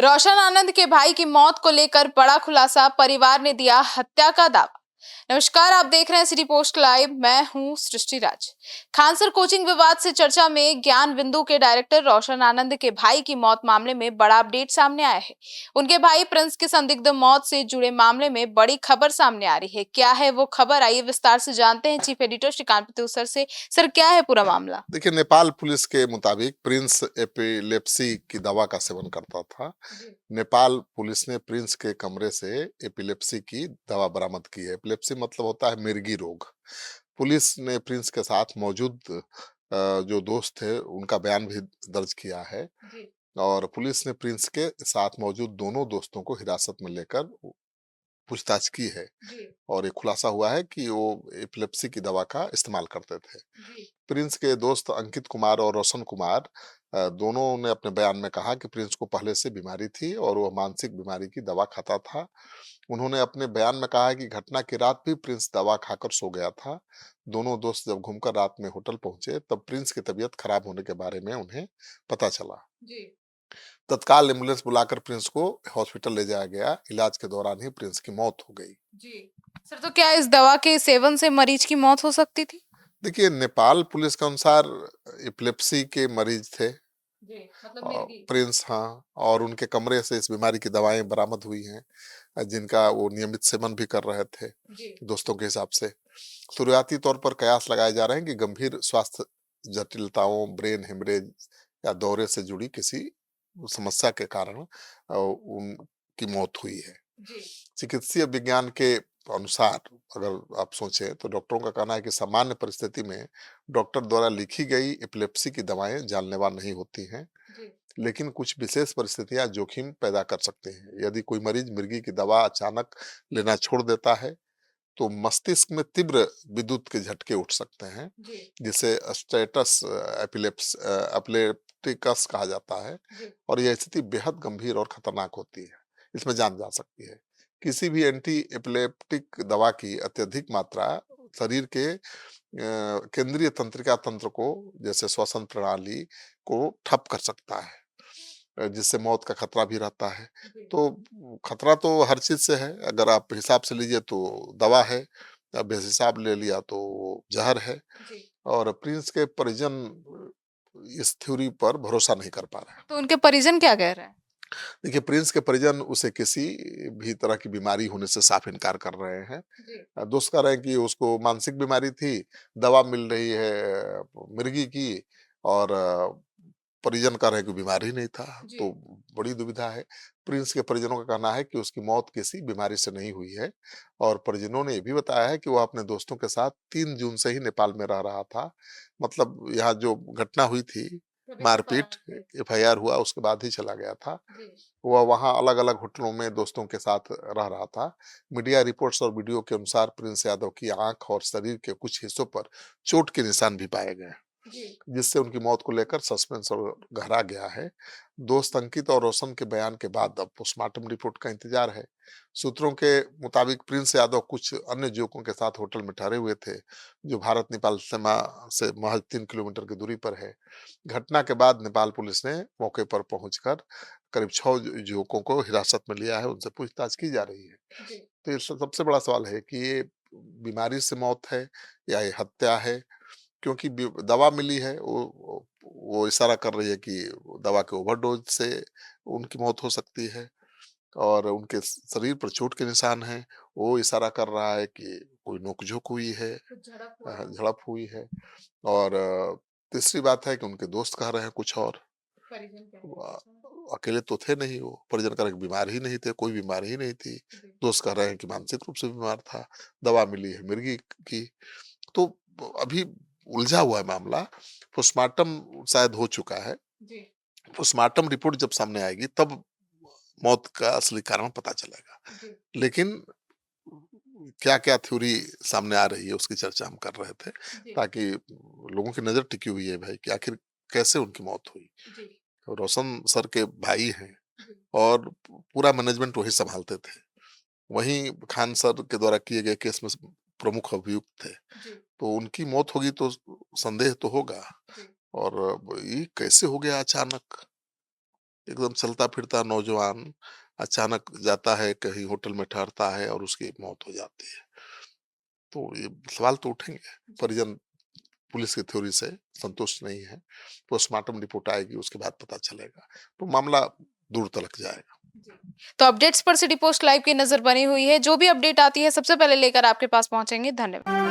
रोशन आनंद के भाई की मौत को लेकर बड़ा खुलासा, परिवार ने दिया हत्या का दावा। नमस्कार, आप देख रहे हैं सिटी पोस्ट लाइव। मैं हूं सृष्टि राज। खानसर कोचिंग विवाद से चर्चा में ज्ञान बिंदु के डायरेक्टर रोशन आनंद के भाई की मौत मामले में बड़ा अपडेट सामने आया है। उनके भाई प्रिंस की संदिग्ध मौत से जुड़े मामले में बड़ी खबर सामने आ रही है। क्या है वो खबर, आइए विस्तार से जानते हैं चीफ एडिटर श्रीकांत पत्तू सर से। सर, क्या है पूरा मामला? देखिए, नेपाल पुलिस के मुताबिक प्रिंस एपिलेप्सी की दवा का सेवन करता था। नेपाल पुलिस ने प्रिंस के कमरे से एपिलेप्सी की दवा बरामद की है। एपिलेप्सी मतलब होता है मिर्गी रोग। पुलिस ने प्रिंस के साथ मौजूद जो दोस्त थे उनका बयान भी दर्ज किया है और पुलिस ने प्रिंस के साथ मौजूद दोनों दोस्तों को हिरासत में लेकर पूछताछ की है और ये खुलासा हुआ है कि वो एपिलेप्सी की दवा का इस्तेमाल करते थे। प्रिंस के दोस्त अंकित कुमार और रोशन कुमार दोनों ने अपने बयान में कहा कि प्रिंस को पहले से बीमारी थी और वो मानसिक बीमारी की दवा खाता था। उन्होंने अपने बयान में कहा है कि घटना की रात भी प्रिंस दवा खाकर सो गया था। दोनों दोस्त जब घूमकर रात में होटल पहुंचे तब प्रिंस की तबीयत खराब होने के बारे में उन्हें पता चला। तत्काल एम्बुलेंस बुलाकर प्रिंस को हॉस्पिटल ले जाया गया। इलाज के दौरान ही प्रिंस की मौत हो गई। सर, तो क्या इस दवा के सेवन से मरीज की मौत हो सकती थी? देखिए, नेपाल पुलिस के अनुसार एपिलेप्सी के मरीज थे मतलब मिर्गी। प्रिंस, हाँ, और उनके कमरे से इस बीमारी की दवाएं बरामद हुई हैं जिनका वो नियमित सेवन भी कर रहे थे दोस्तों के हिसाब से। शुरुआती तौर पर कयास लगाए जा रहे हैं कि गंभीर स्वास्थ्य जटिलताओं, ब्रेन हेमरेज या दौरे से जुड़ी किसी समस्या के कारण उनकी मौत हुई है। चिकित्सीय विज्ञान के अनुसार अगर आप सोचें तो डॉक्टरों का कहना है कि सामान्य परिस्थिति में डॉक्टर द्वारा लिखी गई एपिलेप्सी की दवाएं जानलेवा नहीं होती हैं, लेकिन कुछ विशेष परिस्थितियां जोखिम पैदा कर सकते हैं। यदि कोई मरीज मिर्गी की दवा अचानक लेना छोड़ देता है तो मस्तिष्क में तीव्र विद्युत के झटके उठ सकते हैं, जिसे स्टेटस एपिलेप्टिकस कहा जाता है और यह स्थिति बेहद गंभीर और खतरनाक होती है। इसमें जान जा सकती है। किसी भी एंटी एपिलेप्टिक दवा की अत्यधिक मात्रा शरीर के केंद्रीय तंत्रिका तंत्र को, जैसे श्वसन प्रणाली को ठप कर सकता है, जिससे मौत का खतरा भी रहता है। तो खतरा तो हर चीज से है। अगर आप हिसाब से लीजिए तो दवा है, अब बेहिसाब ले लिया तो जहर है। और प्रिंस के परिजन इस थ्योरी पर भरोसा नहीं कर पा रहे हैं। तो उनके परिजन क्या कह रहे हैं? देखिए, प्रिंस के परिजन उसे किसी भी तरह की बीमारी होने से साफ इनकार कर रहे हैं। दोस्त कह रहे हैं कि उसको मानसिक बीमारी थी, दवा मिल रही है मिर्गी की, और परिजन कह रहे हैं कि बीमार ही नहीं था। तो बड़ी दुविधा है। प्रिंस के परिजनों का कहना है कि उसकी मौत किसी बीमारी से नहीं हुई है और परिजनों ने ये भी बताया है कि वो अपने दोस्तों के साथ 3 जून से ही नेपाल में रह रहा था। मतलब यहाँ जो घटना हुई थी, मारपीट, एफआईआर हुआ उसके बाद ही चला गया था। वह वहाँ अलग-अलग होटलों में दोस्तों के साथ रह रहा था। मीडिया रिपोर्ट्स और वीडियो के अनुसार प्रिंस यादव की आंख और शरीर के कुछ हिस्सों पर चोट के निशान भी पाए गए, जिससे उनकी मौत को लेकर सस्पेंस और गहरा गया है। दोस्त अंकित और रोशन के बयान के बाद अब पोस्टमार्टम रिपोर्ट का इंतजार है। सूत्रों के मुताबिक प्रिंस यादव कुछ अन्य युवकों के साथ होटल में ठहरे हुए थे, जो भारत नेपाल सीमा से महज 3 किलोमीटर की दूरी पर है। घटना के बाद नेपाल पुलिस ने मौके पर पहुंचकर करीब 6 युवकों को हिरासत में लिया है, उनसे पूछताछ की जा रही है। तो ये सबसे बड़ा सवाल है कि ये बीमारी से मौत है या ये हत्या है, क्योंकि दवा मिली है। वो इशारा कर रही है कि दवा के ओवरडोज से उनकी मौत हो सकती है और उनके शरीर पर चोट के निशान हैं। वो इशारा कर रहा है कि कोई नोक-झोंक हुई है, झड़प हुई है। और तीसरी बात है कि उनके दोस्त कह रहे हैं कुछ और। अ, अकेले तो थे नहीं वो, परिजन कह रहे हैं बीमार ही नहीं थे, कोई बीमार ही नहीं थी। दोस्त कह रहे हैं कि मानसिक रूप से बीमार था, दवा मिली है मिर्गी की। तो अभी उलझा हुआ है मामला। पोस्टमार्टम शायद हो चुका है। पोस्टमार्टम रिपोर्ट जब सामने आएगी तब मौत का असली कारण पता चलेगा। लेकिन क्या-क्या थ्योरी सामने आ रही है उसकी चर्चा हम कर रहे थे, ताकि लोगों की नज़र टिकी हुई है भाई कि आखिर कैसे उनकी मौत हुई। रोशन सर के भाई हैं और पूरा मैनेजमेंट वही सँभालते थे। वहीं खान सर के द्वारा किए गए केस में प्रमुख अभियुक्त थे। तो उनकी मौत होगी तो संदेह तो होगा। और ये कैसे हो गया अचानक? एकदम चलता फिरता नौजवान अचानक जाता है कहीं होटल में ठहरता है और उसकी मौत हो जाती है। तो ये सवाल तो उठेंगे। परिजन पुलिस की थ्योरी से संतुष्ट नहीं है। पोस्टमार्टम रिपोर्ट आएगी उसके बाद पता चलेगा। तो मामला दूर तलक जाएगा। तो अपडेट्स पर सिटी पोस्ट लाइव की नजर बनी हुई है। जो भी अपडेट आती है सबसे पहले लेकर आपके पास पहुंचेंगे। धन्यवाद।